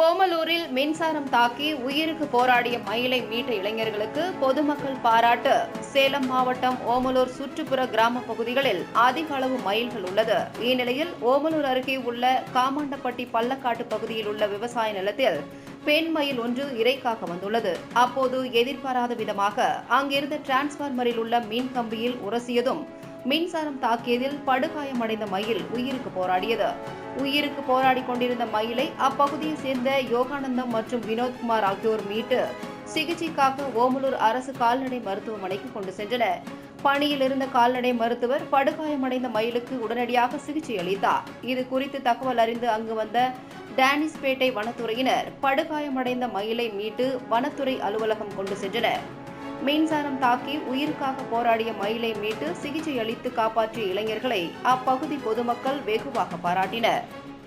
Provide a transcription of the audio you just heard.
ஓமலூரில் மின்சாரம் தாக்கி உயிருக்கு போராடிய மயிலை மீட்ட இளைஞர்களுக்கு பொதுமக்கள் பாராட்டு. சேலம் மாவட்டம் ஓமலூர் சுற்றுப்புற கிராம பகுதிகளில் அதிக அளவு மயில்கள் உள்ளது. இந்நிலையில் ஓமலூர் அருகே உள்ள காமாண்டப்பட்டி பள்ளக்காட்டு பகுதியில் உள்ள விவசாய நிலத்தில் பெண் மயில் ஒன்று இரைக்காக வந்துள்ளது. அப்போது எதிர்பாராத விதமாக அங்கிருந்த டிரான்ஸ்பார்மரில் உள்ள மின் கம்பியில் உரசியதும் மின்சாரம் தாக்கியதில் படுகாயமடைந்த மயில் உயிருக்கு போராடியது. உயிருக்கு போராடி கொண்டிருந்த மயிலை அப்பகுதியை சேர்ந்த யோகானந்தம் மற்றும் வினோத்குமார் ஆகியோர் மீட்டு சிகிச்சைக்காக ஓமலூர் அரசு கால்நடை மருத்துவமனைக்கு கொண்டு சென்றனர். பணியில் இருந்த கால்நடை மருத்துவர் படுகாயமடைந்த மயிலுக்கு உடனடியாக சிகிச்சை அளித்தார். இது குறித்து தகவல் அறிந்து அங்கு வந்த டேனிஸ்பேட்டை வனத்துறையினர் படுகாயமடைந்த மயிலை மீட்டு வனத்துறை அலுவலகம் கொண்டு சென்றனர். மின்சாரம் தாக்கி உயிருக்காக போராடிய மயிலை மீட்டு சிகிச்சை அளித்து காப்பாற்றிய இளைஞர்களை அப்பகுதி பொதுமக்கள் வெகுவாக பாராட்டினர்.